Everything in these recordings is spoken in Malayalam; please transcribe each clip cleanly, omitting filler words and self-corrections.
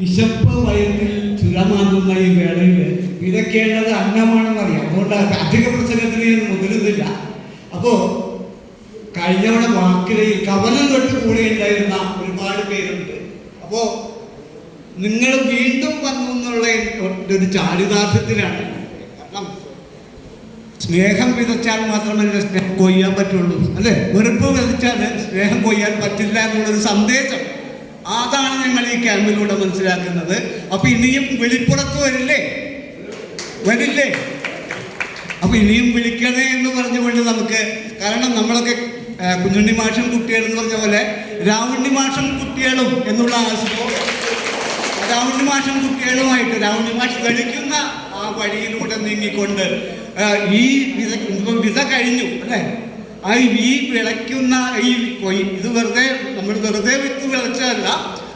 വിശപ്പ് വയറ്റിൽ ചുരമാകുന്ന ഈ വേളയിൽ വിതയ്ക്കേണ്ടത് അന്നമാണെന്നറിയാം. അതുകൊണ്ട് അധിക പ്രസംഗത്തിന് ഞാൻ മുതിരുന്നില്ല. അപ്പോൾ കഴിഞ്ഞവണ വാക്കിലയിൽ കവനം തൊട്ട് കൂടെ ഉണ്ടായിരുന്ന ഒരുപാട് പേരുണ്ട്. അപ്പോൾ നിങ്ങൾ വീണ്ടും വന്നു എന്നുള്ള ഒരു ചാരിതാർത്ഥ്യത്തിലാണ്. കാരണം സ്നേഹം വിതച്ചാൽ മാത്രമല്ല സ്നേഹം കൊയ്യാൻ പറ്റുള്ളൂ, അല്ലേ? വെറുപ്പ് വിതച്ചാൽ സ്നേഹം കൊയ്യാൻ പറ്റില്ല എന്നുള്ളൊരു സന്ദേശം അതാണ് ഞങ്ങൾ ഈ ക്യാമ്പിലൂടെ മനസ്സിലാക്കുന്നത്. അപ്പൊ ഇനിയും വെളിപ്പുറത്ത് വരില്ലേ? അപ്പൊ ഇനിയും വിളിക്കണേ എന്ന് പറഞ്ഞുകൊണ്ട് നമുക്ക്, കാരണം നമ്മളൊക്കെ കുഞ്ഞുണ്ണി മാഷും കുട്ടികളും എന്ന് പറഞ്ഞ പോലെ രാവുണ്ണി മാഷും കുട്ടികളും എന്നുള്ള രാവുണ്ണി മാഷും കുട്ടികളുമായിട്ട് രാവുണ്ണി മാഷ് കളിക്കുന്ന ആ വഴിയിലൂടെ നീങ്ങിക്കൊണ്ട് ഈ വിത കഴിഞ്ഞു, അല്ലേ? ഈ വിളയ്ക്കുന്ന ഇത് നമ്മൾ വെറുതെ വിത്ത് വിളച്ചതല്ല,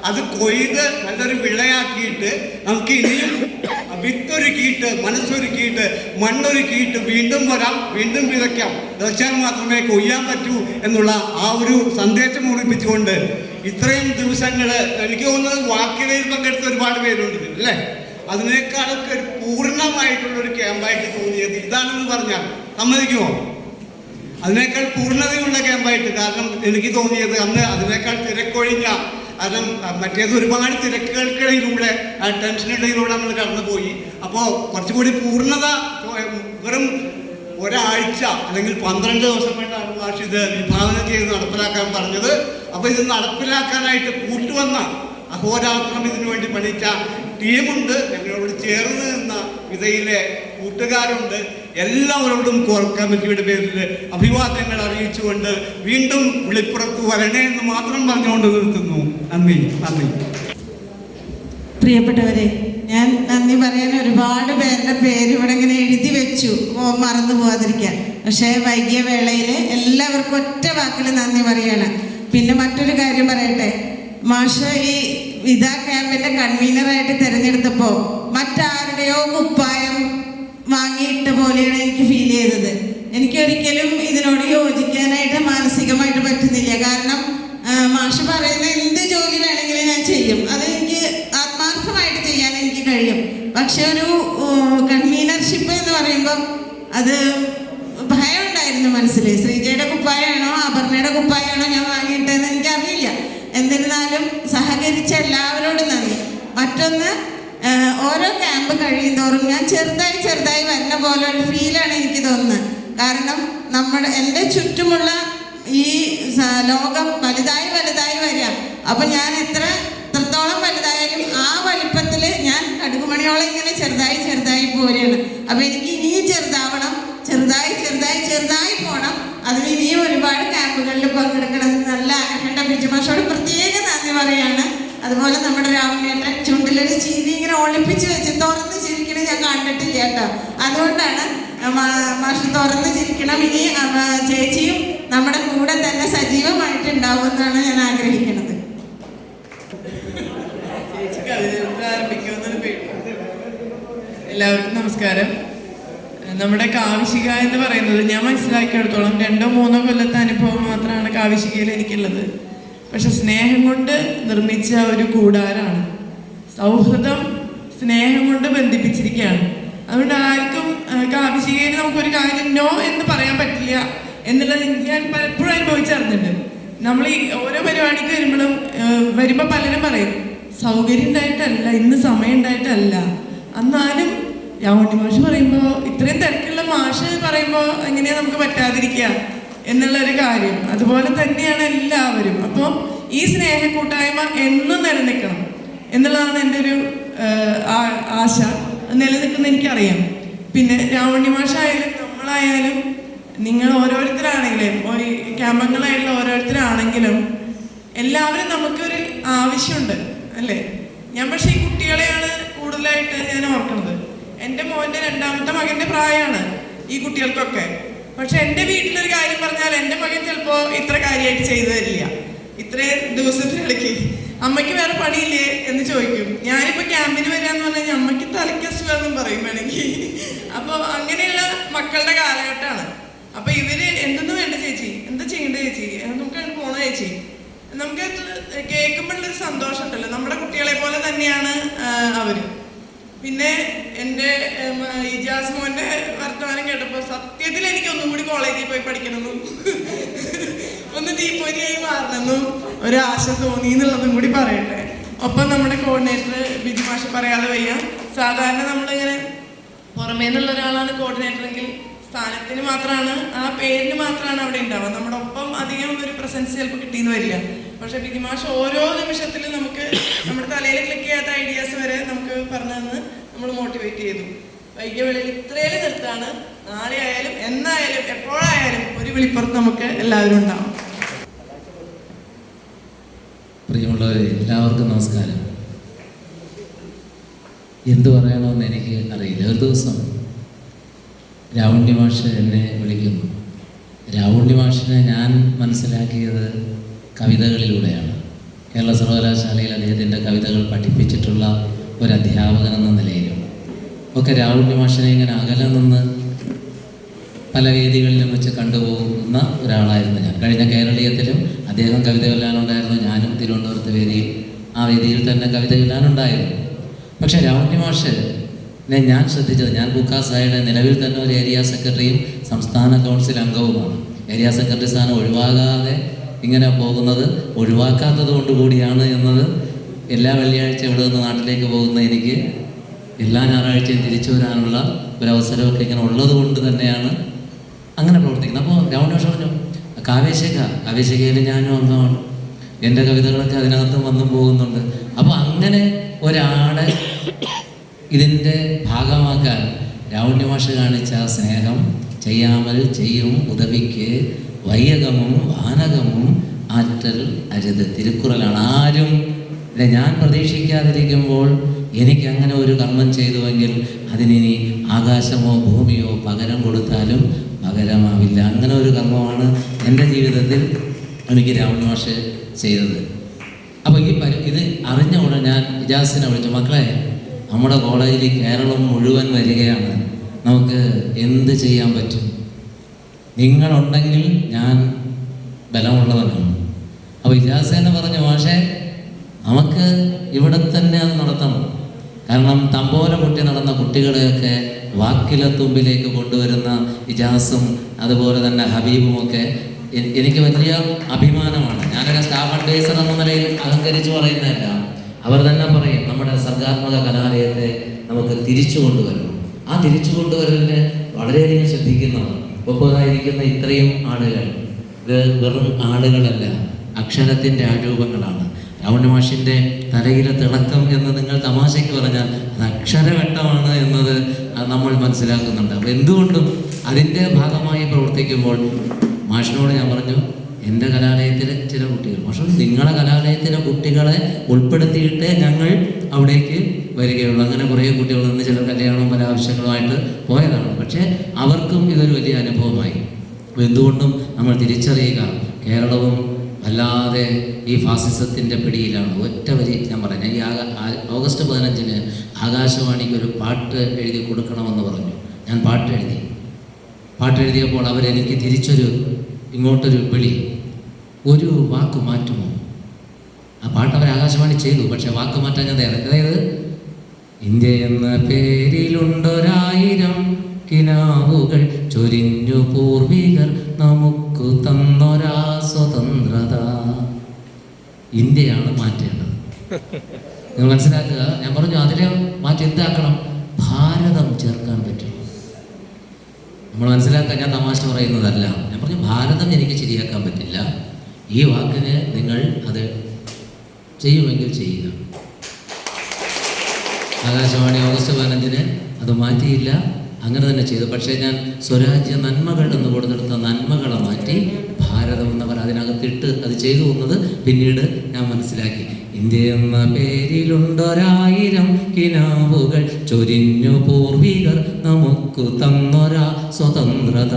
അത് കൊയ്ത് നല്ലൊരു വിളയാക്കിയിട്ട് നമുക്ക് ഇനിയും വിത്തൊരുക്കിയിട്ട് മനസ്സൊരുക്കിയിട്ട് മണ്ണൊരുക്കിയിട്ട് വീണ്ടും വരാം, വീണ്ടും വിതച്ചാൽ മാത്രമേ കൊയ്യാൻ പറ്റൂ എന്നുള്ള ആ ഒരു സന്ദേശം ഓർമ്മിപ്പിച്ചുകൊണ്ട് ഇത്രയും ദിവസങ്ങൾ എനിക്ക് തോന്നുന്നത് വാക്കിലയിൽ പങ്കെടുത്ത ഒരുപാട് പേരുണ്ട്, അല്ലേ? അതിനേക്കാളൊക്കെ ഒരു പൂർണ്ണമായിട്ടുള്ളൊരു ക്യാമ്പായിട്ട് തോന്നിയത് ഇതാണെന്ന് പറഞ്ഞാൽ സമ്മതിക്കുമോ? അതിനേക്കാൾ പൂർണ്ണതയുള്ള ക്യാമ്പായിട്ട്. കാരണം എനിക്ക് തോന്നിയത് അന്ന് അതിനേക്കാൾ തിരക്കൊഴിഞ്ഞ, കാരണം മറ്റേത് ഒരുപാട് തിരക്കുകൾക്കിടയിലൂടെ ടെൻഷനിടയിലൂടെ നമ്മൾ കടന്നുപോയി. അപ്പോൾ കുറച്ചുകൂടി പൂർണ്ണത വെറും ഒരാഴ്ച അല്ലെങ്കിൽ 12 ദിവസം വേണ്ടാണ് മാഷ് ഇത് വിഭാവനം ചെയ്ത് നടപ്പിലാക്കാൻ പറഞ്ഞത്. അപ്പോൾ ഇത് നടപ്പിലാക്കാനായിട്ട് കൂട്ടുവന്ന അഹോരാത്രം ഇതിനു വേണ്ടി പഠിച്ച ടീമുണ്ട്, ഞങ്ങളോട് ചേർന്ന് നിന്ന വിതയിലെ കൂട്ടുകാരുണ്ട്. എല്ലാവരോടും കോർ കമ്മിറ്റിയുടെ പേരിൽ അഭിവാദ്യങ്ങൾ അറിയിച്ചുകൊണ്ട് വീണ്ടും വെളിപ്പുറത്ത് വരണേ എന്ന് മാത്രം പറഞ്ഞുകൊണ്ട് നിർത്തുന്നു. നന്ദി. പ്രിയപ്പെട്ടവരെ, ഞാൻ നന്ദി പറയാൻ ഒരുപാട് പേരുടെ പേര് ഇവിടെ ഇങ്ങനെ എഴുതി വെച്ചു, മറന്നു പോകാതിരിക്കാൻ. പക്ഷേ വൈകിയ വേളയിൽ എല്ലാവർക്കും ഒറ്റ വാക്കിൽ നന്ദി പറയാണ്. പിന്നെ മറ്റൊരു കാര്യം പറയട്ടെ, മാഷ് ഈ വിത ക്യാമ്പിന്റെ കൺവീനറായിട്ട് തിരഞ്ഞെടുത്തപ്പോൾ മറ്റാരുടെയോ കുപ്പായം വാങ്ങിയിട്ട പോലെയാണ് എനിക്ക് ഫീൽ ചെയ്തത്. എനിക്കൊരിക്കലും ഇതിനോട് യോജിക്കാനായിട്ട് മാനസികമായിട്ട് പറ്റുന്നില്ല. കാരണം മാഷ് പറയുന്ന എന്ത് ജോലി വേണമെങ്കിലും ഞാൻ ചെയ്യും, അത് എനിക്ക് ആത്മാർത്ഥമായിട്ട് ചെയ്യാൻ എനിക്ക് കഴിയും. പക്ഷെ ഒരു കൺവീനർഷിപ്പ് എന്ന് പറയുമ്പോൾ അത് ഭയം ഉണ്ടായിരുന്നു മനസ്സിൽ. ശ്രീജയുടെ കുപ്പായാണോ അപർണയുടെ കുപ്പായാണോ ഞാൻ വാങ്ങിയിട്ടെന്ന് എനിക്കറിയില്ല. എന്നിരുന്നാലും സഹകരിച്ച എല്ലാവരോടും നന്ദി. മറ്റൊന്ന്, ഓരോ ക്യാമ്പ് കഴിയുന്തോറും ഞാൻ ചെറുതായി വരുന്ന പോലെ ഒരു ഫീലാണ് എനിക്ക് തോന്നുന്നത്. കാരണം എൻ്റെ ചുറ്റുമുള്ള ഈ ലോകം വലുതായി വരിക. അപ്പം ഞാൻ എത്രത്തോളം വലുതായാലും ആ വലിപ്പത്തിൽ ഞാൻ കടുകുമണിയോളം ഇങ്ങനെ ചെറുതായി പോരുകയാണ്. അപ്പം എനിക്ക് ഇനിയും ചെറുതാവണം, ചെറുതായി പോകണം. അതിന് ഇനിയും ഒരുപാട് ക്യാമ്പുകളിൽ പങ്കെടുക്കണം എന്ന് നല്ല ആഗ്രഹമുണ്ട്. ബിജുമാഷോട് പ്രത്യേകം നന്ദി പറയാണ്. അതുപോലെ നമ്മുടെ രാമനേട്ടൻ ചുണ്ടിലൊരു ചിരി ഇങ്ങനെ ഒളിപ്പിച്ച് വെച്ച് തുറന്ന് ചിരിക്കണം ഞാൻ കണ്ടിട്ടില്ല കേട്ടോ. അതുകൊണ്ടാണ് മാഷ് തുറന്ന് ചിരിക്കണം. ഇനി ചേച്ചിയും നമ്മുടെ കൂടെ തന്നെ സജീവമായിട്ടുണ്ടാവും എന്നാണ് ഞാൻ ആഗ്രഹിക്കുന്നത്. എല്ലാവർക്കും നമസ്കാരം. നമ്മുടെ കാവിശിക എന്ന് പറയുന്നത് ഞാൻ മനസ്സിലാക്കിയെടുത്തോളം 2-3 കൊല്ലത്തെ അനുഭവം മാത്രമാണ് കാവിശികയിൽ എനിക്കുള്ളത്. പക്ഷെ സ്നേഹം കൊണ്ട് നിർമ്മിച്ച ഒരു കൂടാരാണ്. സൗഹൃദം സ്നേഹം കൊണ്ട് ബന്ധിപ്പിച്ചിരിക്കുകയാണ്. അതുകൊണ്ട് ആർക്കും കാവിശികയിൽ നമുക്കൊരു കാര്യം നോ എന്ന് പറയാൻ പറ്റില്ല എന്നുള്ളത് ഞാൻ പലപ്പോഴും അനുഭവിച്ചറിഞ്ഞിട്ടുണ്ട്. നമ്മൾ ഈ ഓരോ പരിപാടിക്ക് വരുമ്പോൾ പലരും പറയും സൗകര്യം ഉണ്ടായിട്ടല്ല, ഇന്ന് സമയം ഉണ്ടായിട്ടല്ല. എന്നാലും രാവുണ്ണി മാഷ് പറയുമ്പോൾ, ഇത്രയും തിരക്കുള്ള മാഷ് പറയുമ്പോൾ എങ്ങനെയാണ് നമുക്ക് പറ്റാതിരിക്കുക എന്നുള്ളൊരു കാര്യം. അതുപോലെ തന്നെയാണ് എല്ലാവരും. അപ്പോൾ ഈ സ്നേഹക്കൂട്ടായ്മ എന്നും നിലനിൽക്കണം എന്നുള്ളതാണ് എൻ്റെ ഒരു ആശ. നിലനിൽക്കുന്ന എനിക്കറിയാം. പിന്നെ രാവുണ്ണി മാഷായാലും നമ്മളായാലും നിങ്ങൾ ഓരോരുത്തരാണെങ്കിലും ക്യാമ്പങ്ങളായിട്ടുള്ള ഓരോരുത്തരാണെങ്കിലും എല്ലാവരും നമുക്കൊരു ആവശ്യമുണ്ട്, അല്ലേ? ഞാൻ പക്ഷേ ഈ കുട്ടികളെയാണ് കൂടുതലായിട്ട് ഞാൻ ഓർക്കുന്നത്. എൻ്റെ മോൻ്റെ 2ാമത്തെ മകൻ്റെ പ്രായമാണ് ഈ കുട്ടികൾക്കൊക്കെ. പക്ഷെ എൻ്റെ വീട്ടിലൊരു കാര്യം പറഞ്ഞാൽ എൻ്റെ മകൻ ചിലപ്പോൾ ഇത്ര കാര്യമായിട്ട് ചെയ്തു തരില്ല. ഇത്രയും ദിവസത്തിനിടയ്ക്ക് അമ്മയ്ക്ക് വേറെ പണിയില്ലേ എന്ന് ചോദിക്കും. ഞാനിപ്പോൾ ക്യാമ്പിന് വരികയെന്ന് പറഞ്ഞു കഴിഞ്ഞാൽ അമ്മയ്ക്ക് തലയ്ക്കസുഖമെന്നും പറയും വേണമെങ്കിൽ. അപ്പോൾ അങ്ങനെയുള്ള മക്കളുടെ കാലഘട്ടമാണ്. അപ്പോൾ ഇവര് എന്തെന്ന് വേണ്ട ചേച്ചി, എന്താ ചെയ്യേണ്ട ചേച്ചി, നമുക്ക് പോണ ചേച്ചി നമുക്ക് കേൾക്കുമ്പോഴുള്ളൊരു സന്തോഷം ഉണ്ടല്ലോ. നമ്മുടെ കുട്ടികളെ പോലെ തന്നെയാണ് അവര്. പിന്നെ എൻ്റെ ഇജാസ് മോൻ്റെ വർത്തമാനം കേട്ടപ്പോൾ സത്യത്തിൽ എനിക്ക് ഒന്നും കൂടി കോളേജിൽ പോയി പഠിക്കണമെന്നും ഒന്ന് തീപ്പൊരിയായി മാറണമെന്നും ഒരു ആശ തോന്നി എന്നുള്ളതും കൂടി പറയട്ടെ. ഒപ്പം നമ്മുടെ കോർഡിനേറ്റർ ബിജു മാഷ് പറയാതെ വയ്യ. സാധാരണ നമ്മളിങ്ങനെ പുറമേ നിന്നുള്ള ഒരാളാണ് കോർഡിനേറ്ററെങ്കിൽ സ്ഥാനത്തിന് മാത്രമാണ്, ആ പേരിന് മാത്രമാണ് അവിടെ ഉണ്ടാവുക. നമ്മുടെ ഒപ്പം അധികം ഒരു പ്രസൻസ് ചിലപ്പോൾ കിട്ടിയെന്ന് വരില്ല. പക്ഷെ ബിജു മാഷ് ഓരോ നിമിഷത്തിലും നമുക്ക് നമ്മുടെ തലയിൽ ക്ലിക്ക് ചെയ്യാത്ത ഐഡിയാസ് വരെ നമുക്ക് പറഞ്ഞു തന്ന് നമ്മൾ മോട്ടിവേറ്റ് ചെയ്തു. വൈകിയ വേളയിൽ ഇത്രയും നിർത്താണ്. നാളെ ആയാലും എന്നായാലും എപ്പോഴായാലും ഒരു വിളിപ്പുറത്ത് നമുക്ക് എല്ലാവരും ഉണ്ടാവും. പ്രിയമുള്ളവരെ, എല്ലാവർക്കും നമസ്കാരം. എന്തു പറയണമെന്ന് എനിക്ക് അറിയില്ല. ഒരു ദിവസം രാവുണ്ണി മാഷ് എന്നെ വിളിക്കുന്നു. രാവുണ്ണി മാഷിനെ ഞാൻ മനസ്സിലാക്കിയത് കവിതകളിലൂടെയാണ്. കേരള സർവകലാശാലയിൽ അദ്ദേഹത്തിൻ്റെ കവിതകൾ പഠിപ്പിച്ചിട്ടുള്ള ഒരു അധ്യാപകൻ എന്ന നിലയിലും ഒക്കെ രാവുണ്ണി മാഷിനെ ഇങ്ങനെ അകലെ നിന്ന് പല വേദികളിലും വെച്ച് കണ്ടുപോകുന്ന ഒരാളായിരുന്നു ഞാൻ. കഴിഞ്ഞ കേരളീയത്തിലും അദ്ദേഹം കവിത ചൊല്ലാനുണ്ടായിരുന്നു. ഞാനും തിരുവനന്തപുരത്ത് വേദിയിൽ ആ വേദിയിൽ തന്നെ കവിത ചൊല്ലാനുണ്ടായിരുന്നു. പക്ഷേ രാവുണ്ണി മാഷിനെ ഞാൻ ശ്രദ്ധിച്ചത്, ഞാൻ ബുക്കാസായുടെ നിലവിൽ തന്നെ ഒരു ഏരിയ സെക്രട്ടറിയും സംസ്ഥാന കൗൺസിൽ അംഗവുമാണ്. ഏരിയ സെക്രട്ടറി സ്ഥാനം ഒഴിവാകാതെ ഇങ്ങനെ പോകുന്നത് ഒഴിവാക്കാത്തത് കൊണ്ട് കൂടിയാണ് എന്നത് എല്ലാ വെള്ളിയാഴ്ച ഇവിടെ നിന്ന് നാട്ടിലേക്ക് പോകുന്ന എനിക്ക് എല്ലാ ഞായറാഴ്ചയും തിരിച്ചു വരാനുള്ള ഒരവസരമൊക്കെ ഇങ്ങനെ ഉള്ളത് കൊണ്ട് തന്നെയാണ് അങ്ങനെ പ്രവർത്തിക്കുന്നത്. അപ്പോൾ രാവുണ്ണി മാഷ് പറഞ്ഞു, കാവ്യശിഖയിൽ ഞാനും അംഗമാണ്, എൻ്റെ കവിതകളൊക്കെ അതിനകത്തും വന്നും പോകുന്നുണ്ട്. അപ്പോൾ അങ്ങനെ ഒരാളെ ഇതിൻ്റെ ഭാഗമാക്കാൻ രാവുണ്ണി മാഷ് കാണിച്ച സ്നേഹം, ചെയ്യാമൽ ചെയ്യും ഉദവിക്ക് വൈയകമും വാനകമും ആറ്റൽ അരുത്, തിരുക്കുറലാണ്. ആരും ഞാൻ പ്രതീക്ഷിക്കാതിരിക്കുമ്പോൾ എനിക്ക് അങ്ങനെ ഒരു കർമ്മം ചെയ്തുവെങ്കിൽ അതിനി ആകാശമോ ഭൂമിയോ പകരം കൊടുത്താലും പകരമാവില്ല. അങ്ങനെ ഒരു കർമ്മമാണ് എൻ്റെ ജീവിതത്തിൽ എനിക്ക് രാവുണ്ണി മാഷ് ചെയ്തത്. അപ്പോൾ ഇത് അറിഞ്ഞ ഉടനെ ഞാൻ ഇജാസിനെ വിളിച്ചു, മക്കളെ, നമ്മുടെ കോളേജിൽ കേരളം മുഴുവൻ വരികയാണ്, നമുക്ക് എന്ത് ചെയ്യാൻ പറ്റും? നിങ്ങളുണ്ടെങ്കിൽ ഞാൻ ബലമുള്ളവനാണ്. അപ്പോൾ ഇജാസ് തന്നെ പറഞ്ഞു, മാഷേ, നമുക്ക് ഇവിടെ തന്നെ അത് നടത്തണം. കാരണം തമ്പോല പൊട്ടി നടന്ന കുട്ടികളെയൊക്കെ വാക്കിലത്തുമ്പിലേക്ക് കൊണ്ടുവരുന്ന ഇജാസും അതുപോലെ തന്നെ ഹബീബുമൊക്കെ എനിക്ക് വലിയ അഭിമാനമാണ്. ഞാനൊരു സ്റ്റാഫ് അഡ്വൈസർ എന്ന നിലയിൽ അഹങ്കരിച്ച് പറയുന്നതല്ല. അവർ തന്നെ പറയും, നമ്മുടെ സർഗാത്മക കലാലയത്തെ നമുക്ക് തിരിച്ചു കൊണ്ടുവരണം. ആ തിരിച്ചു കൊണ്ടുവരലിന് വളരെയധികം ശ്രദ്ധിക്കുന്നവർ ഒപ്പമായിരിക്കുന്ന ഇത്രയും ആളുകൾ വെറും ആളുകളല്ല, അക്ഷരത്തിൻ്റെ ആരൂപങ്ങളാണ്. രാവുണ്ണി മാഷിൻ്റെ തലയിലെ തിളക്കം എന്ന് നിങ്ങൾ തമാശയ്ക്ക് പറഞ്ഞാൽ അത് അക്ഷരവട്ടമാണ് എന്നത് നമ്മൾ മനസ്സിലാക്കുന്നുണ്ട്. അപ്പോൾ എന്തുകൊണ്ടും അതിൻ്റെ ഭാഗമായി പ്രവർത്തിക്കുമ്പോൾ മാഷിനോട് ഞാൻ പറഞ്ഞു, എൻ്റെ കലാലയത്തിലെ ചില കുട്ടികൾ, പക്ഷേ നിങ്ങളുടെ കലാലയത്തിലെ കുട്ടികളെ ഉൾപ്പെടുത്തിയിട്ടേ ഞങ്ങൾ അവിടേക്ക് വരികയുള്ളൂ. അങ്ങനെ കുറേ കുട്ടികൾ നിന്ന് ചില കല്യാണവും പല ആവശ്യങ്ങളുമായിട്ട് പോയതാണ്. പക്ഷേ അവർക്കും ഇതൊരു വലിയ അനുഭവമായി. എന്തുകൊണ്ടും നമ്മൾ തിരിച്ചറിയുക, കേരളവും അല്ലാതെ ഈ ഫാസിസത്തിൻ്റെ പിടിയിലാണ്. ഒറ്റ വരി ഞാൻ പറഞ്ഞു, ഈ ഓഗസ്റ്റ് 15-ന് ആകാശവാണിക്ക് ഒരു പാട്ട് എഴുതി കൊടുക്കണമെന്ന് പറഞ്ഞു. ഞാൻ പാട്ടെഴുതിയപ്പോൾ അവരെനിക്ക് ഇങ്ങോട്ടൊരു വിളി, ഒരു വാക്ക് മാറ്റുമോ? ആ പാട്ട് അവർ ആകാശവാണി ചെയ്തു, പക്ഷെ വാക്ക് മാറ്റാൻ ഞാൻ തയ്യാറ്. അതായത്, ഇന്ത്യ എന്ന പേരിലുണ്ടൊരായിരം കിനാവുകൾ ചൊരിഞ്ഞു പൂർവികർ നമുക്ക് തന്നൊരാ സ്വതന്ത്രത. ഇന്ത്യയാണ് മാറ്റേണ്ടത്. നിങ്ങൾ മനസ്സിലാക്കുക. ഞാൻ പറഞ്ഞു, അതിലെ മാറ്റി എന്താക്കണം? ഭാരതം ചേർക്കാൻ പറ്റും. നമ്മൾ മനസ്സിലാക്കാൻ ഞാൻ തമാശ പറയുന്നതല്ല. ഞാൻ പറഞ്ഞു, ഭാരതം എനിക്ക് ശരിയാക്കാൻ പറ്റില്ല, ഈ വാക്കിന് നിങ്ങൾ അത് ചെയ്യുമെങ്കിൽ ചെയ്യുക. ആകാശവാണി ഓഗസ്റ്റ് 15-ന് അത് മാറ്റിയില്ല, അങ്ങനെ തന്നെ ചെയ്തു. പക്ഷേ ഞാൻ സ്വരാജ്യ നന്മകൾ എന്ന് കൊടുത്തെടുത്ത നന്മകളെ മാറ്റി ഭാരതം എന്നവർ അതിനകത്തിട്ട് അത് ചെയ്തു എന്നത് പിന്നീട് ഞാൻ മനസ്സിലാക്കി. ഇന്ത്യ എന്ന പേരിലുണ്ടൊരായിരം കിനാവുകൾ ചൊരിഞ്ഞു പൂർവികർ നമുക്ക് തന്നൊരാ സ്വതന്ത്രത.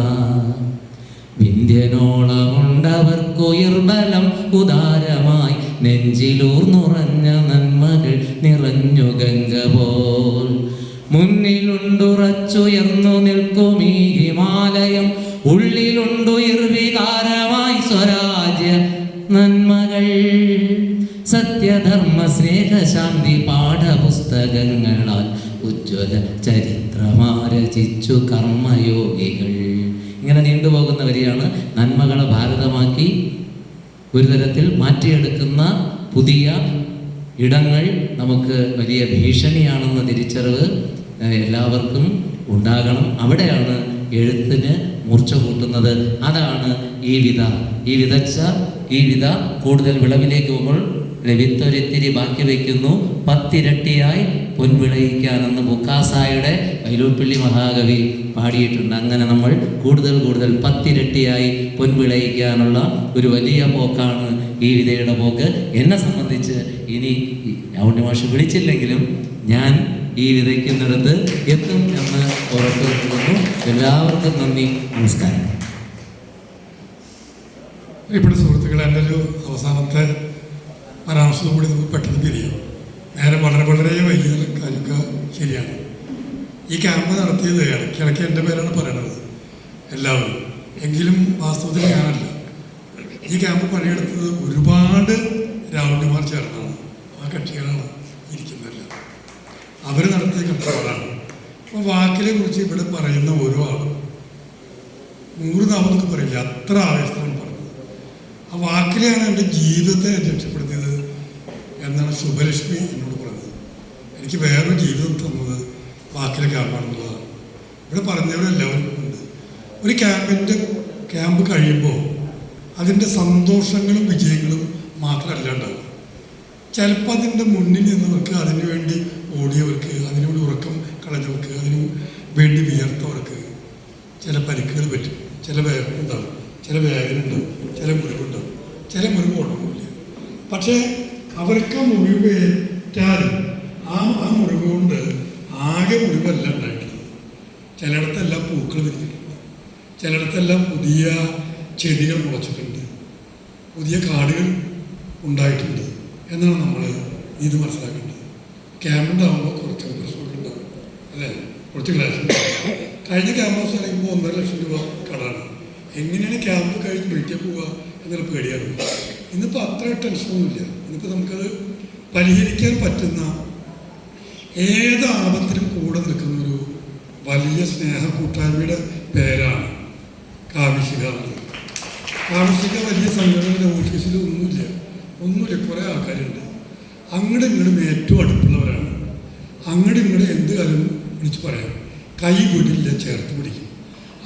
വിന്ധ്യനോളമുണ്ടവർക്കുയിർബലം ഉദാരമായി നെഞ്ചിലൂർന്നുറഞ്ഞ നന്മകൾ നിറഞ്ഞു ഗംഗ പോൽ. മുന്നിലുണ്ടുറച്ചുയർന്നു നിൽക്കും ഈ ഹിമാലയം, ഉള്ളിലുണ്ടുയിർവികാരമായി സ്വരാജ്യ നന്മകൾ സത്യധർമ്മ സ്നേഹശാന്തി പാഠപുസ്തകങ്ങളാൽ ഉജ്ജ്വല ചരിത്രമാരചിച്ചു കർമ്മയോഗികൾ. ഇങ്ങനെ നീണ്ടുപോകുന്ന വരിയാണ്. നന്മകളെ ഭാരതമാക്കി ഒരു തരത്തിൽ മാറ്റിയെടുക്കുന്ന പുതിയ ഇടങ്ങൾ നമുക്ക് വലിയ ഭീഷണിയാണെന്ന തിരിച്ചറിവ് എല്ലാവർക്കും ഉണ്ടാകണം. അവിടെയാണ് എഴുത്തിന് മൂർച്ച കൂട്ടുന്നത്. അതാണ് ഈ വിത കൂടുതൽ വിളവിലേക്ക് പോകുമ്പോൾ വിത്തൊരിത്തിരി ബാക്കി വയ്ക്കുന്നു 10 ഇരട്ടിയായി പൊൻവിളയിക്കാനെന്ന് ബുക്കാസായുടെ വൈലോപ്പിള്ളി മഹാകവി പാടിയിട്ടുണ്ട്. അങ്ങനെ നമ്മൾ കൂടുതൽ 10 ഇരട്ടിയായി പൊൻവിളയിക്കാനുള്ള ഒരു വലിയ പോക്കാണ് ഈ വിതയുടെ പോക്ക്. എന്നെ സംബന്ധിച്ച് ഇനി രാവുണ്ണി മാഷ് വിളിച്ചില്ലെങ്കിലും ഞാൻ ഈ വിതയ്ക്കുന്നിടത്ത് എത്തും എന്ന് ഉറപ്പ് വരുത്തുന്നു. എല്ലാവർക്കും നന്ദി, നമസ്കാരം. പ്രിയപ്പെട്ട സുഹൃത്തുക്കളെ, എൻ്റെ ഒരു അവസാനത്തെ പരാമർശം കൂടി നമുക്ക് പെട്ടെന്ന് പിരിയാം. നേരം വളരെ വൈകിയ കാര്യമൊക്കെ ശരിയാണ്. ഈ ക്യാമ്പ് നടത്തിയത് ഇടയ്ക്കിടയ്ക്ക് എൻ്റെ പേരാണ് പറയണത് എല്ലാവരും, എങ്കിലും വാസ്തവത്തിൽ ഞാനല്ല. ഈ ക്യാമ്പ് പണിയെടുത്തത് ഒരുപാട് രാവുണ്ണിമാർ ചേർന്നാണ്. ആ കക്ഷികളാണ് ഇരിക്കുന്നതല്ല, അവർ നടത്തിയ കഷ്ടപ്പാടാണ്. അപ്പോൾ വാക്കിനെ കുറിച്ച് ഇവിടെ പറയുന്ന ഓരോ ആളും 100 നാമൊക്കെ പറയില്ല, അത്ര ആവേശത്തിലാണ് പറഞ്ഞത്. ആ വാക്കിലെയാണ് എൻ്റെ ജീവിതത്തെ രക്ഷപ്പെടുത്തിയത് എന്നാണ് ശുഭലക്ഷ്മി എന്നോട് പറഞ്ഞത്. എനിക്ക് വേറൊരു ജീവിതം തന്നത് വാക്കിലെ ക്യാമ്പാണെന്നുള്ളതാണ്. ഇവിടെ പറഞ്ഞവരെല്ലാവരും ഉണ്ട്. ഒരു ക്യാമ്പ് കഴിയുമ്പോൾ അതിൻ്റെ സന്തോഷങ്ങളും വിജയങ്ങളും മാത്രമല്ല ഉണ്ടാവും. ചിലപ്പോൾ അതിൻ്റെ മുന്നിൽ നിന്നവർക്ക്, അതിനു വേണ്ടി ഓടിയവർക്ക്, അതിനുവേണ്ടി ഉറക്കം കളഞ്ഞവർക്ക്, അതിനു വേണ്ടി വിയർത്തവർക്ക് ചില പരിക്കുകൾ പറ്റും, ചില വേദന ഉണ്ടാവും, ചില വേദന ഉണ്ടാവും, ചില മുറിവുണ്ടാവും, ചില മുറിവ് ഉണങ്ങില്ല. പക്ഷേ അവർക്ക് മുറിവ് ഏറ്റാൽ ആ മുറിവ് കൊണ്ട് ആകെ മുറിവല്ല ഉണ്ടായിട്ടുള്ളത്. ചിലയിടത്തെല്ലാം പൂക്കൾ വിരിഞ്ഞിട്ടുണ്ട്, ചിലയിടത്തെല്ലാം പുതിയ ചെടികൾ മുളച്ചിട്ടുണ്ട്, പുതിയ കാടുകൾ ഉണ്ടായിട്ടുണ്ട് എന്നാണ് നമ്മൾ ഇത് മനസ്സിലാക്കേണ്ടത്. ക്യാമ്പുണ്ടാകുമ്പോൾ കുറച്ച് പ്രശ്നങ്ങളുണ്ടാകും, അല്ലേ? കുറച്ച് ക്ലാസ് കഴിഞ്ഞ ക്യാമ്പ് അവസാനിക്കുമ്പോൾ 1.5 ലക്ഷം രൂപ കടമാണ്. എങ്ങനെയാണ് ക്യാമ്പ് കഴിഞ്ഞ് വീട്ടിൽ പോവുക എന്നൊരു പേടിയാണ്. ഇന്നിപ്പോൾ അത്ര ടെൻഷനൊന്നുമില്ല. ഇന്നിപ്പോൾ നമുക്കത് പരിഹരിക്കാൻ പറ്റുന്ന ഏത് ആപത്തിനും കൂടെ നിൽക്കുന്നൊരു വലിയ സ്നേഹ കൂട്ടായ്മയുടെ പേരാണ് കാവിശിക എന്നുള്ളത്. കാവിശിക വലിയ സംഘടനയുടെ ഓഫീസിൽ ഒന്നുമില്ല, കുറേ ആൾക്കാരുണ്ട്. അങ്ങോട്ടും ഇങ്ങോട്ടും ഏറ്റവും അടുപ്പുള്ളവരാണ്. അങ്ങോട്ടും ഇങ്ങോട്ടും എന്ത് കാര്യം വിളിച്ച് പറയാം, കൈ വിടില്ല, ചേർത്ത് പിടിക്കും.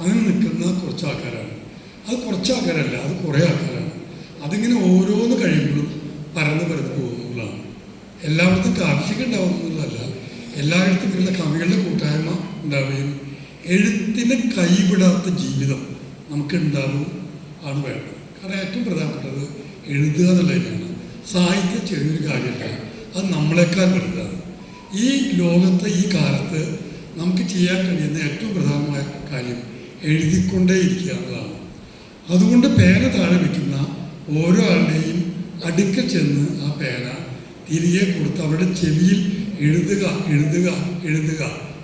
അങ്ങനെ നിൽക്കുന്ന കുറച്ച് ആൾക്കാരാണ്. അത് കുറച്ച് ആൾക്കാരല്ല, അത് കുറേ ആൾക്കാരാണ്. അതിങ്ങനെ ഓരോന്ന് കഴിയുമ്പോഴും പരന്ന് പോകുന്നതാണ്. എല്ലായിടത്തും കാവിശിക ഉണ്ടാവുന്നതല്ല, എല്ലായിടത്തും ഇങ്ങനെയുള്ള കവികളുടെ കൂട്ടായ്മ ഉണ്ടാവുകയും എഴുത്തിനെ കൈവിടാത്ത ജീവിതം നമുക്ക് ഉണ്ടാവും ആണ് വേണ്ടത്. കാരണം ഏറ്റവും പ്രധാനപ്പെട്ടത് എഴുതുക എന്നുള്ളതിനാണ്. സാഹിത്യം ചെറിയൊരു കാര്യമല്ല, അത് നമ്മളെക്കാൾ വലുതാണ്. ഈ ലോകത്ത്, ഈ കാലത്ത് നമുക്ക് ചെയ്യാൻ കഴിയുന്ന ഏറ്റവും പ്രധാനമായ കാര്യം എഴുതിക്കൊണ്ടേയിരിക്കുക എന്നതാണ്. അതുകൊണ്ട് പേന താഴെ വയ്ക്കുന്ന ഓരോ ആളുടെയും അടുക്കൽ ചെന്ന് ആ പേന തിരികെ കൊടുത്ത് അവരുടെ ചെവിയിൽ എഴുതുക എഴുതുക എഴുതുക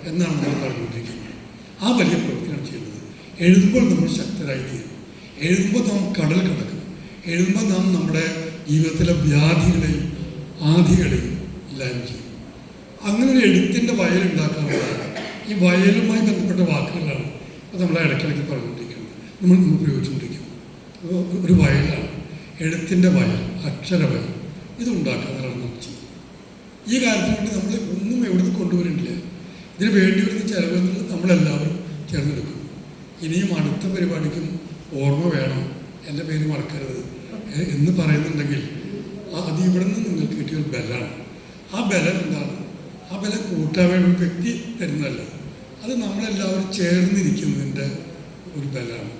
എന്നാണ് നമ്മൾ പറഞ്ഞുകൊണ്ടിരിക്കുന്നത്. ആ വലിയ പ്രവൃത്തിയാണ് ചെയ്യുന്നത്. എഴുതുമ്പോൾ നമ്മൾ ശക്തരായി തീരും. എഴുതുമ്പോൾ നാം കടൽ കിടക്കും. എഴുതുമ്പോൾ നാം നമ്മുടെ ജീവിതത്തിലെ വ്യാധികളെയും ആധികളെയും ഇല്ലായ്മ ചെയ്യും. അങ്ങനെ ഒരു എഴുത്തിൻ്റെ വയലുണ്ടാക്കാനുള്ള ഈ വയലുമായി ബന്ധപ്പെട്ട വാക്കുകളാണ് അത് നമ്മളെ ഇടയ്ക്കിടയ്ക്ക് പറഞ്ഞുകൊണ്ടിരിക്കുന്നത്, നമ്മൾ ഉപയോഗിച്ചുകൊണ്ടിരിക്കുന്നത്. ഒരു വയലാണ് എഴുത്തിൻ്റെ വയൽ, അക്ഷരവയൽ. ഇതുണ്ടാക്കാനാണ് നമ്മൾ ചെയ്യുന്നത്. ഈ കാര്യത്തിന് വേണ്ടി നമ്മൾ ഒന്നും എവിടുന്ന് കൊണ്ടുവരുന്നില്ല. ഇതിന് വേണ്ടി വരുന്ന ചിലവെന്നുള്ളത് നമ്മളെല്ലാവരും ചേർന്നെടുക്കും. ഇനിയും അടുത്ത പരിപാടിക്കും ഓർമ്മ വേണം, എൻ്റെ പേര് മറക്കരുത് എന്ന് പറയുന്നുണ്ടെങ്കിൽ അത് ഇവിടെ നിന്ന് നിങ്ങൾക്ക് കിട്ടിയൊരു ബലമാണ്. ആ ബലം എന്താണ്? ആ ബലം കൂട്ടാൻ വേണ്ടി ഒരു വ്യക്തി തരുന്നതല്ല, അത് നമ്മളെല്ലാവരും ചേർന്നിരിക്കുന്നതിൻ്റെ ഒരു ബലമാണ്.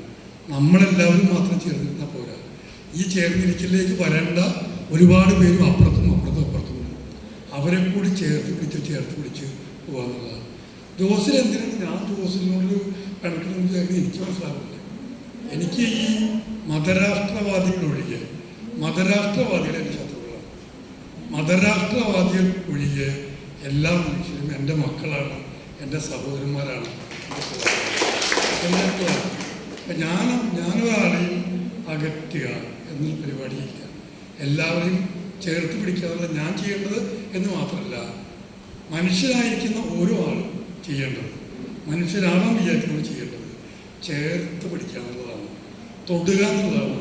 നമ്മളെല്ലാവരും മാത്രം ചേർന്നിരുന്നാൽ പോരാ. ഈ ചേർന്നിരിക്കലിലേക്ക് വരേണ്ട ഒരുപാട് പേരും അപ്പുറത്തും ഉണ്ട്. അവരെ കൂടി ചേർത്ത് പിടിച്ച് പോകാന്നുള്ളതാണ്. ജോസിൽ എന്തിനാണ് ഞാൻ ജോസിനോടൊരു കണക്കിനെന്ന് എനിക്ക് മനസ്സിലാവില്ല. എനിക്ക് ഈ മതരാഷ്ട്രവാദികൾ എൻ്റെ ശത്രുക്കളാണ്. മതരാഷ്ട്രവാദികൾ ഒഴികെ എല്ലാ മനുഷ്യരും എൻ്റെ മക്കളാണ്, എൻ്റെ സഹോദരന്മാരാണ്, എൻ്റെ മക്കളാണ്. അപ്പം ഞാനൊരാളെയും അകറ്റുക എന്നൊരു പരിപാടിയില്ല. എല്ലാവരെയും ചേർത്ത് പിടിക്കാനുള്ള ഞാൻ ചെയ്യേണ്ടത് എന്ന് മാത്രമല്ല, മനുഷ്യരായിരിക്കുന്ന ഓരോ ആളും ചെയ്യേണ്ടത്, മനുഷ്യരാണെന്ന് വിചാരിക്കുന്നത് ചെയ്യേണ്ടത് ചേർത്ത് പിടിക്കുക എന്നുള്ളതാണ്, തൊടുക എന്നുള്ളതാണ്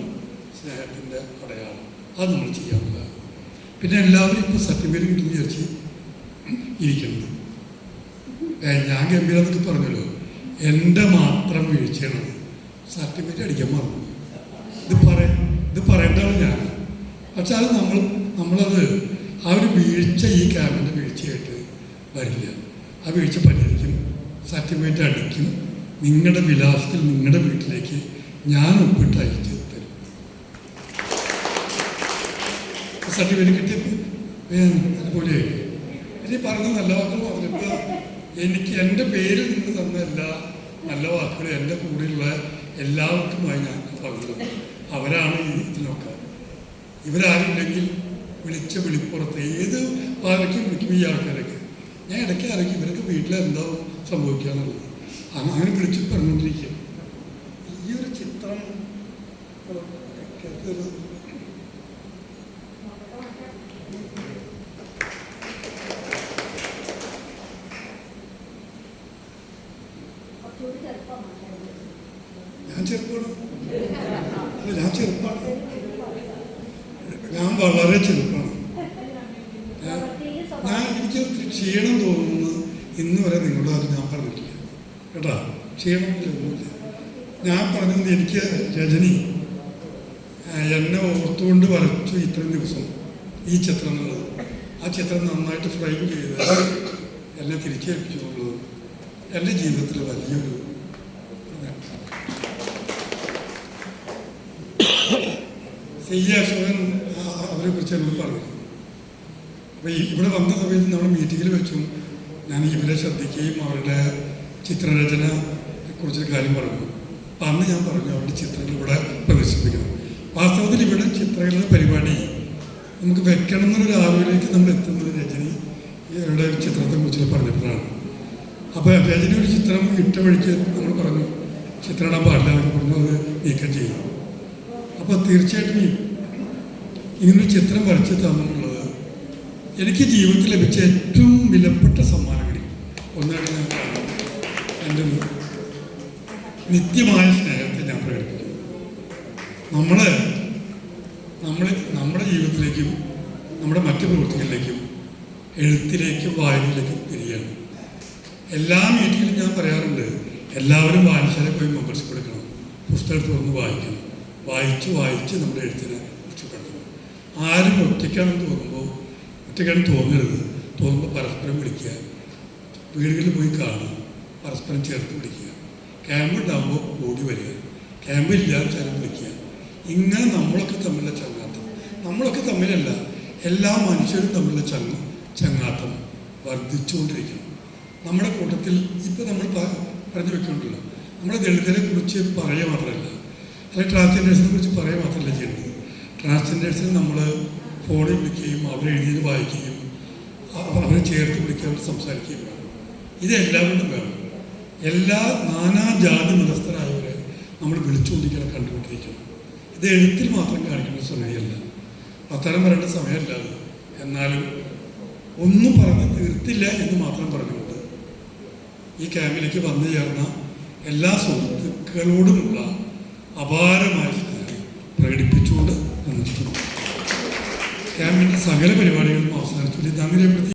സ്നേഹത്തിൻ്റെ അടയാളം. അത് നമ്മൾ ചെയ്യാവുന്നതാണ്. പിന്നെ എല്ലാവരും ഇപ്പോൾ സർട്ടിഫിക്കറ്റ് കിട്ടുമെന്ന് വിചാരിച്ച് ഇരിക്കുന്നത്. ഞാൻ ഗംഭീരതൊക്കെ പറഞ്ഞല്ലോ, എൻ്റെ മാത്രം വീഴ്ചയാണ് സർട്ടിഫിക്കറ്റ് അടിക്കാൻ മറന്നു. ഇത് പറയേണ്ടതാണ് ഞാൻ. പക്ഷെ അത് നമ്മളത് ആ ഒരു വീഴ്ച ഈ ക്യാമ്പിൻ്റെ വീഴ്ചയായിട്ട് വരില്ല. ആ വീഴ്ച പരിഹരിക്കും, സർട്ടിഫിക്കറ്റ് അടിക്കും, നിങ്ങളുടെ വിലാസത്തിൽ നിങ്ങളുടെ വീട്ടിലേക്ക് ഞാൻ ഒപ്പിട്ട് അയച്ച് തരും. സർട്ടിഫിക്കറ്റ് കിട്ടിയപ്പോൾ അതുപോലെ ഇനി പറഞ്ഞ നല്ല വാക്കുകൾ പറഞ്ഞപ്പോൾ എനിക്ക് എൻ്റെ പേരിൽ നിന്ന് തന്ന എല്ലാ നല്ല വാക്കുകളും എൻ്റെ കൂടെയുള്ള എല്ലാവർക്കുമായി ഞാൻ പകർന്നു. അവരാണ് ഇതിനൊക്കെ. ഇവരാരുമില്ലെങ്കിൽ വിളിച്ച വിളിപ്പുറത്ത് ഏത് പാലയ്ക്കും വിളിക്കും ഈ ആൾക്കാരൊക്കെ. ഞാൻ ഇടയ്ക്ക് ആരൊക്കെ ഇവരൊക്കെ വീട്ടിലെന്തോ സംഭവിക്കാന്നുള്ളത് അങ്ങനെ വിളിച്ച് പറഞ്ഞുകൊണ്ടിരിക്കും. ഈ ഒരു ചിത്രം ഞാൻ വളരെ ചെറുപ്പമാണ്. എനിക്ക് ക്ഷീണം തോന്നുന്നു ഇന്ന് വരെ നിങ്ങളോട് അത് ഞാൻ പറഞ്ഞിട്ടില്ല കേട്ടോ. ക്ഷീണം തോന്നുന്നില്ല. ഞാൻ പറഞ്ഞത് എനിക്ക് രജനി എന്നെ ഓർത്തുകൊണ്ട് വരച്ചു ഇത്രയും ദിവസം ഈ ചിത്രം എന്നുള്ളത്. ആ ചിത്രം നന്നായിട്ട് ഫ്രെയിം ചെയ്ത് എന്നെ തിരിച്ചേൽപ്പിച്ചു എന്നുള്ളത് എൻ്റെ ജീവിതത്തിൽ വലിയൊരു അശോകൻ അവരെ കുറിച്ച് എന്നോട് പറഞ്ഞു. അപ്പോൾ ഇവിടെ വന്ന സമയത്ത് നമ്മൾ മീറ്റിങ്ങിൽ വെച്ചും ഞാൻ ഇവരെ ശ്രദ്ധിക്കുകയും അവരുടെ ചിത്രരചനയെ കുറിച്ചൊരു കാര്യം പറഞ്ഞു. അപ്പം അന്ന് ഞാൻ പറഞ്ഞു അവരുടെ ചിത്രങ്ങൾ ഇവിടെ പ്രദർശിപ്പിക്കണം. വാസ്തവത്തിൽ ഇവിടെ ചിത്രങ്ങളുടെ പരിപാടി നമുക്ക് വെക്കണം എന്നൊരു ആലോചനയ്ക്ക് നമ്മൾ എത്തുന്നത് രജനി ഇവരുടെ ചിത്രത്തെക്കുറിച്ച് പറഞ്ഞപ്പോഴാണ്. അപ്പോൾ രജനി ഒരു ചിത്രം ഇട്ട വഴിക്ക് നമ്മൾ പറഞ്ഞു ചിത്രം ഇടാൻ പാടില്ല എന്നൊക്കെ പറഞ്ഞു, അത് നീക്കം ചെയ്യും. അപ്പോൾ തീർച്ചയായിട്ടും ഇങ്ങനൊരു ചിത്രം വരച്ച് തന്നുള്ളത് എനിക്ക് ജീവിതത്തിൽ ലഭിച്ച ഏറ്റവും വിലപ്പെട്ട സമ്മാനങ്ങളിൽ ഒന്നായിട്ട് ഞാൻ കാണുന്നത്. എൻ്റെ നിത്യമായ സ്നേഹത്തെ ഞാൻ പ്രകടിപ്പിക്കുന്നു. നമ്മുടെ ജീവിതത്തിലേക്കും നമ്മുടെ മറ്റു പ്രവൃത്തികളിലേക്കും എഴുത്തിലേക്കും വായനയിലേക്കും തിരികെയാണ്. എല്ലാ മീറ്റിങ്ങിലും ഞാൻ പറയാറുണ്ട്, എല്ലാവരും വായനശാലയിൽ പോയി മെമ്പർഷിപ്പ് എടുക്കണം, പുസ്തകം തുറന്ന് വായിക്കണം, വായിച്ച് നമ്മുടെ എഴുത്തിനെ രക്ഷപ്പെടുത്തണം. ആരും ഒറ്റയ്ക്കാണെന്ന് തോന്നരുത്. തോന്നുമ്പോൾ പരസ്പരം വിളിക്കുക, വീടുകളിൽ പോയി കാണുക, പരസ്പരം ചേർത്ത് വിളിക്കുക, ക്യാമ്പ് ഉണ്ടാകുമ്പോൾ ഓടി വരിക, ക്യാമ്പ് ഇല്ലാതെ ചേർന്ന് വിളിക്കുക. ഇങ്ങനെ നമ്മളൊക്കെ തമ്മിലുള്ള ചങ്ങാത്തം, നമ്മളൊക്കെ തമ്മിലല്ല എല്ലാ മനുഷ്യരും തമ്മിലുള്ള ചങ്ങാത്തം വർദ്ധിച്ചുകൊണ്ടിരിക്കണം. നമ്മുടെ കൂട്ടത്തിൽ ഇപ്പോൾ നമ്മൾ പറഞ്ഞു വെക്കുന്നുണ്ടല്ലോ, നമ്മുടെ ദളിതരെ കുറിച്ച് പറയുക മാത്രമല്ല, അല്ലെങ്കിൽ ട്രാൻസ്ജെൻഡേഴ്സിനെ കുറിച്ച് പറയുക മാത്രമല്ല ചെയ്യേണ്ടത്. ട്രാൻസ്ജെൻഡേഴ്സിനെ നമ്മൾ ഫോണിൽ വിളിക്കുകയും അവരെ എഴുതിയത് വായിക്കുകയും അവരെ ചേർത്ത് വിളിക്കുകയും അവർ സംസാരിക്കുകയും വേണം. ഇതെല്ലാവരും വേണം. എല്ലാ നാനാജാതി മതസ്ഥരായവരെ നമ്മൾ വിളിച്ചുകൊണ്ടിരിക്കണം, കണ്ടുകൊണ്ടിരിക്കണം. ഇത് എഴുത്തിൽ മാത്രം കാണിക്കുന്ന സമയമല്ല, വർത്തമാനം പറയേണ്ട സമയമല്ലാതെ. എന്നാലും ഒന്നും പറഞ്ഞ് തീർത്തില്ല എന്ന് മാത്രം പറഞ്ഞുകൊണ്ട് ഈ ക്യാമ്പിലേക്ക് വന്നു ചേർന്ന എല്ലാ സുഹൃത്തുക്കളോടുമുള്ള അപാരമായ സ്നേഹം പ്രകടിപ്പിച്ചുകൊണ്ട് നിർത്തുന്നു. ക്യാമ്പിൻ്റെ സകല പരിപാടികളും അവസാനിച്ചു. നന്ദി രേഖപ്പെടുത്തി